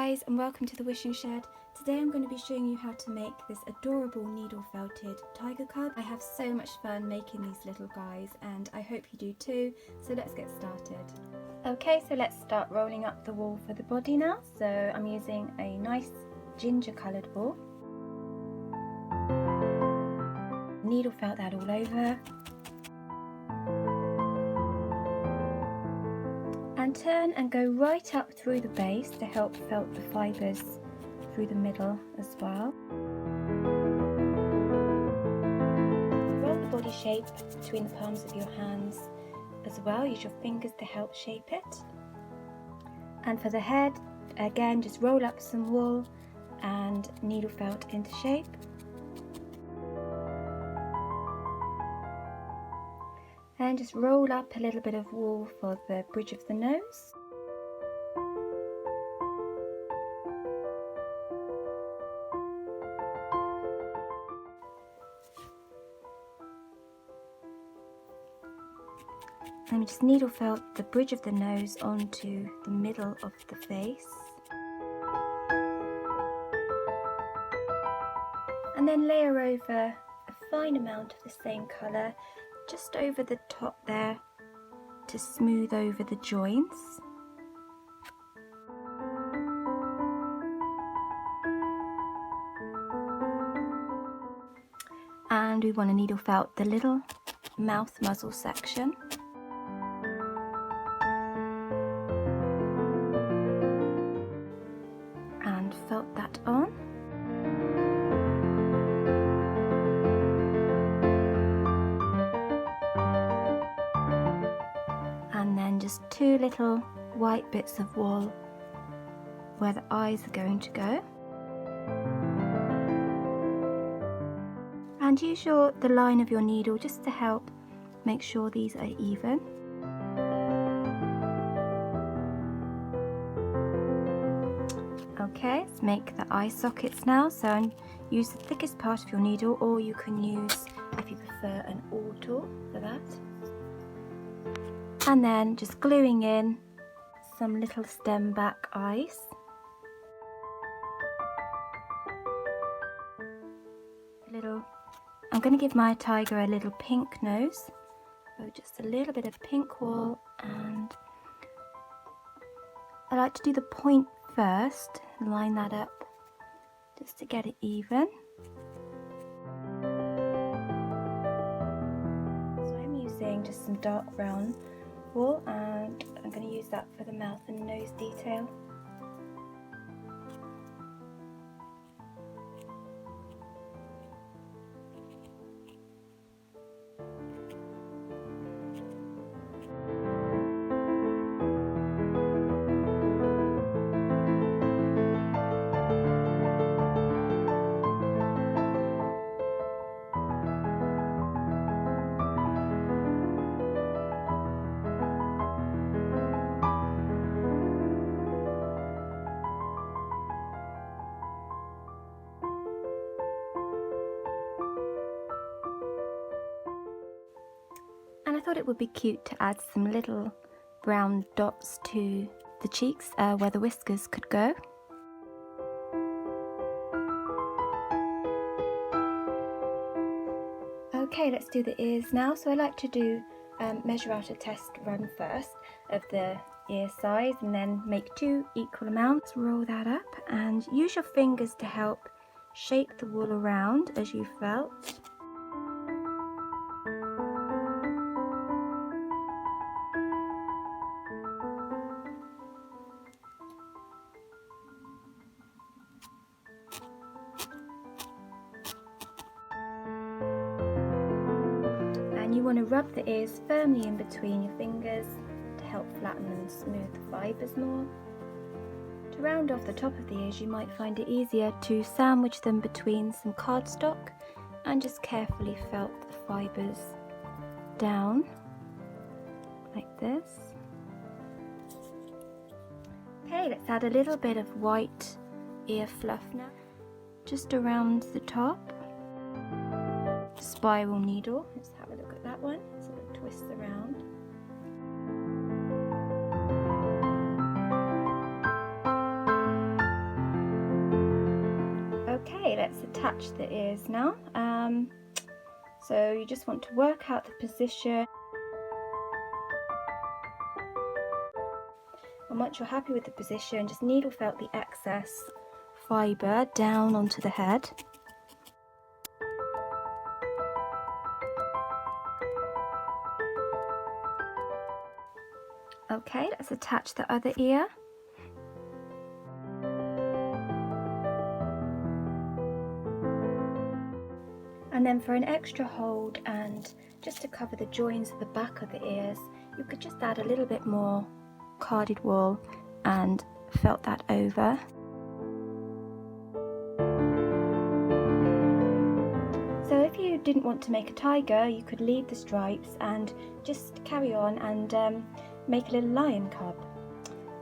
guys, and welcome to the Wishing Shed. Today I'm going to be showing you how to make this adorable needle felted tiger cub. I have so much fun making these little guys and I hope you do too, so let's get started. Okay, so let's start rolling up the wool for the body now. So I'm using a nice ginger coloured wool. Needle felt that all over. And turn and go right up through the base to help felt the fibres through the middle as well. Roll the body shape between the palms of your hands as well. Use your fingers to help shape it. And for the head, again, just roll up some wool and needle felt into shape. And just roll up a little bit of wool for the bridge of the nose. And we just needle felt the bridge of the nose onto the middle of the face. And then layer over a fine amount of the same colour just over the top there to smooth over the joints. And we want to needle felt the little mouth muzzle section. And felt that on. And then just two little white bits of wool where the eyes are going to go. And use the line of your needle just to help make sure these are even. Okay, let's make the eye sockets now. So use the thickest part of your needle, or you can use, if you prefer, an awl tool for that. And then just gluing in some little stem back eyes. I'm going to give my tiger a little pink nose. So just a little bit of pink wool, and I like to do the point first, line that up just to get it even. So I'm using just some dark brown wool, and I'm going to use that for the mouth and nose detail. And I thought it would be cute to add some little brown dots to the cheeks where the whiskers could go. Okay, let's do the ears now. So I like to measure out a test run first of the ear size and then make two equal amounts. Roll that up and use your fingers to help shape the wool around as you felt. You want to rub the ears firmly in between your fingers to help flatten and smooth the fibres more. To round off the top of the ears, you might find it easier to sandwich them between some cardstock and just carefully felt the fibres down like this. Okay, let's add a little bit of white ear fluff now, just around the top. Spiral needle, let's have a look at that one, so it twists around. Okay, let's attach the ears now. So you just want to work out the position, and once you're happy with the position, just needle felt the excess fibre down onto the head. Okay, let's attach the other ear. And then for an extra hold and just to cover the joins at the back of the ears, you could just add a little bit more carded wool and felt that over. So if you didn't want to make a tiger, you could leave the stripes and just carry on and make a little lion cub.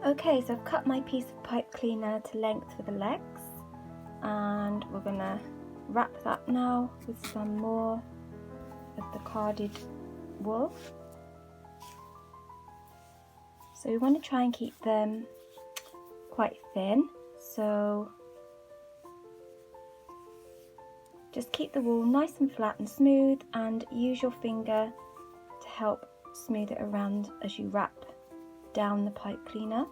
Okay, so I've cut my piece of pipe cleaner to length for the legs, and we're gonna wrap that now with some more of the carded wool. So we want to try and keep them quite thin, so just keep the wool nice and flat and smooth, and use your finger to help smooth it around as you wrap down the pipe cleaner.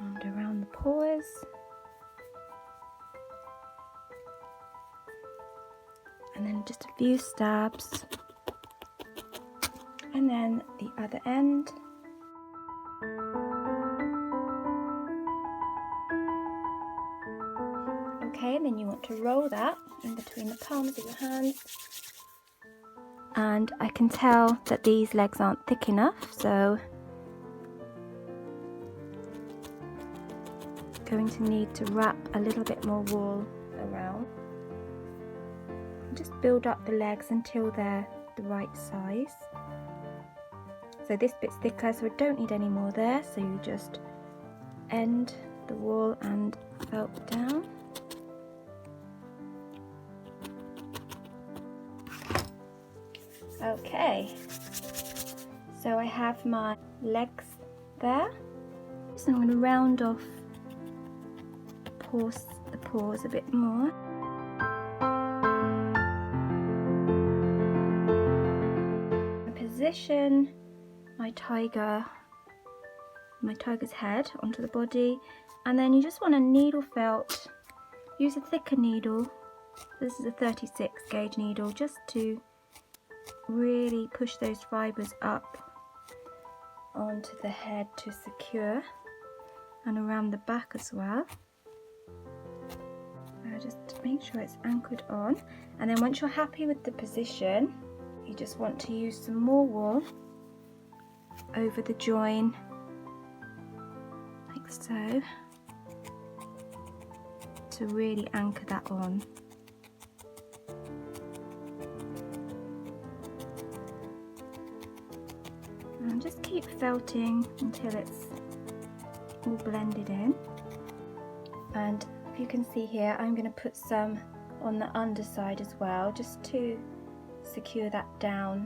And around the paws. And then just a few stabs. And then the other end. Okay, and then you want to roll that in between the palms of your hands. And I can tell that these legs aren't thick enough, so going to need to wrap a little bit more wool around. Just build up the legs until they're the right size. So this bit's thicker, so I don't need any more there, so you just end the wool and felt down. Okay, so I have my legs there. So I'm going to round off the paws a bit more. Position my tiger's head onto the body, and then you just want to needle felt. Use a thicker needle. This is a 36 gauge needle, just to really push those fibres up onto the head to secure, and around the back as well. Just make sure it's anchored on, and then once you're happy with the position, you just want to use some more wool over the join, like so, to really anchor that on. And just keep felting until it's all blended in. And if you can see here, I'm going to put some on the underside as well, just to secure that down,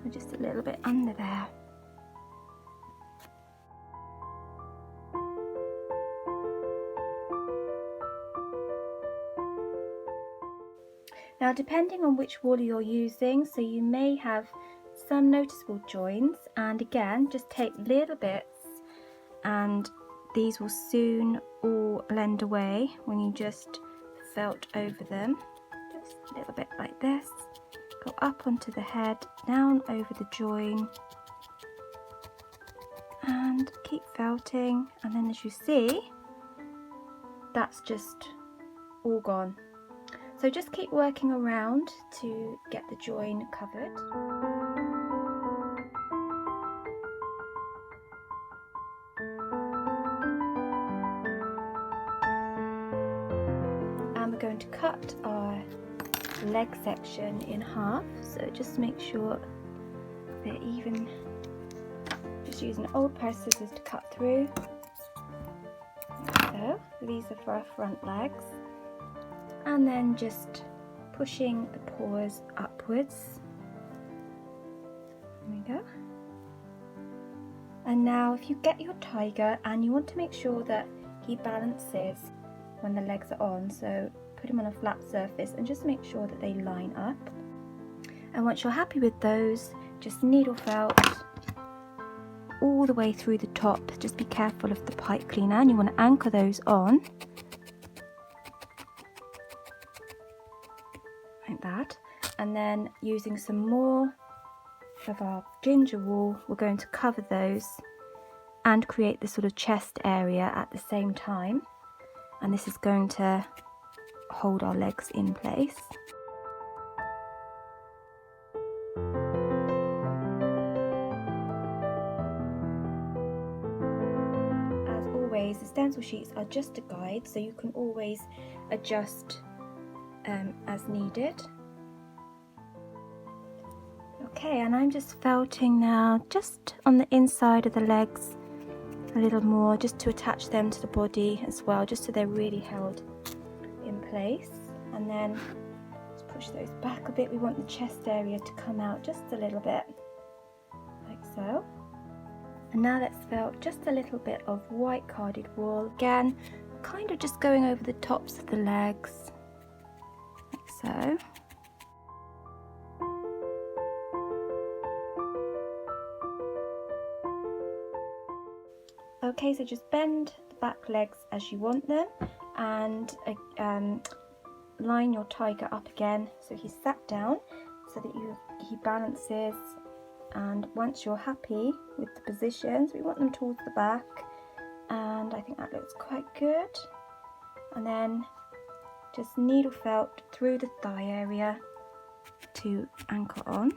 and just a little bit under there. Now, depending on which wool you're using, so you may have some noticeable joins, and again, just take little bits and these will soon all blend away when you just felt over them. Just a little bit like this. Go up onto the head, down over the join, and keep felting, and then as you see, that's just all gone. So just keep working around to get the join covered. Going to cut our leg section in half, so just make sure they're even. Just use an old pair of scissors to cut through. So these are for our front legs, and then just pushing the paws upwards. There we go. And now if you get your tiger and you want to make sure that he balances when the legs are on, so put him on a flat surface and just make sure that they line up. And once you're happy with those, just needle felt all the way through the top. Just be careful of the pipe cleaner, and you want to anchor those on like that. And then using some more of our ginger wool, we're going to cover those and create the sort of chest area at the same time, and this is going to hold our legs in place. As always, the stencil sheets are just a guide, so you can always adjust as needed. Okay, and I'm just felting now just on the inside of the legs a little more, just to attach them to the body as well, just so they're really held in place. And then let's push those back a bit. We want the chest area to come out just a little bit, like so. And now let's felt just a little bit of white carded wool, again kind of just going over the tops of the legs, like so. Okay, so just bend the back legs as you want them, and line your tiger up again so he's sat down, so that he balances. And once you're happy with the positions, we want them towards the back, and I think that looks quite good. And then just needle felt through the thigh area to anchor on.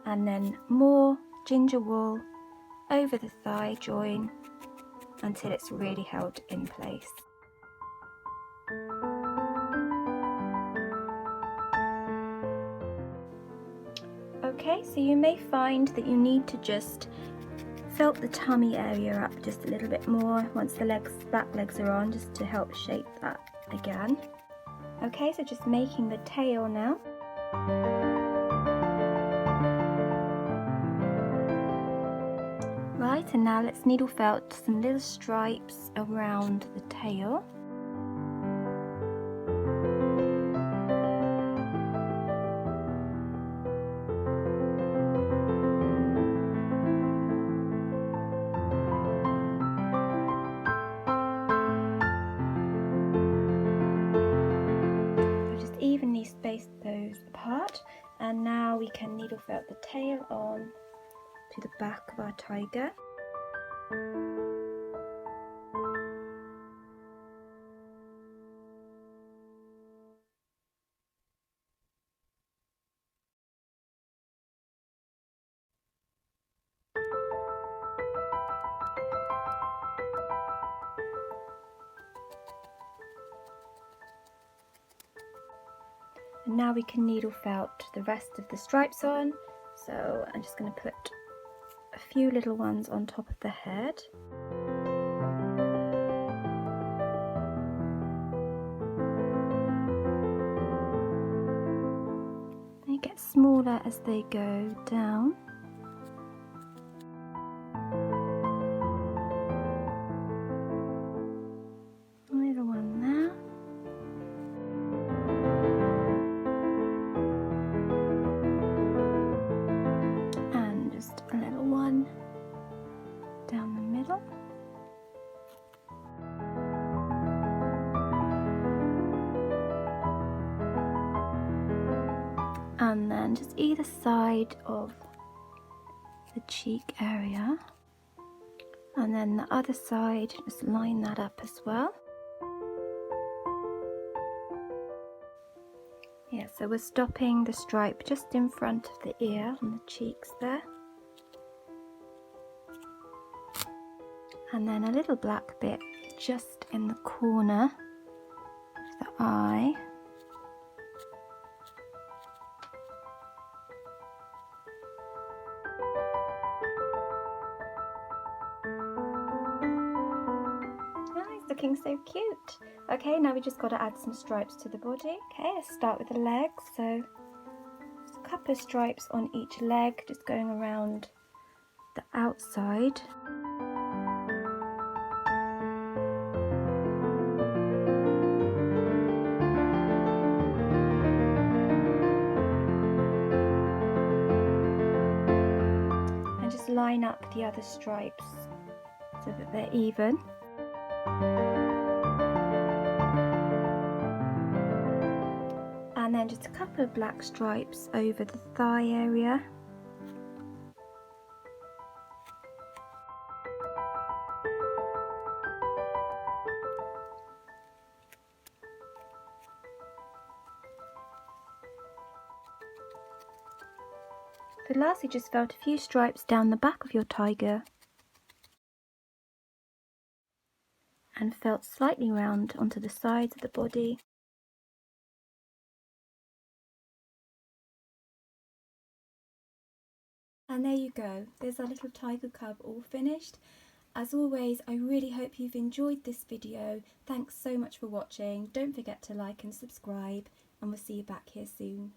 And then more ginger wool over the thigh join until it's really held in place. Okay, so you may find that you need to just felt the tummy area up just a little bit more once the back legs are on, just to help shape that again. Okay, so just making the tail now. Right, and now let's needle felt some little stripes around the tail. So just evenly space those apart, and now we can needle felt the tail on to the back of our tiger. And now we can needle felt the rest of the stripes on. So I'm just going to put a few little ones on top of the head. They get smaller as they go down. A little one there. And just a little one down the middle. And then just either side of the cheek area, and then the other side, just line that up as well. Yeah, so we're stopping the stripe just in front of the ear on the cheeks there. And then a little black bit just in the corner of the eye. Looking so cute. Okay, now we just got to add some stripes to the body. Okay, let's start with the legs. So just a couple of stripes on each leg, just going around the outside. And just line up the other stripes so that they're even. And then just a couple of black stripes over the thigh area. So lastly, just felt a few stripes down the back of your tiger and felt slightly round onto the sides of the body. And there you go, there's our little tiger cub all finished. As always, I really hope you've enjoyed this video. Thanks so much for watching. Don't forget to like and subscribe, and we'll see you back here soon.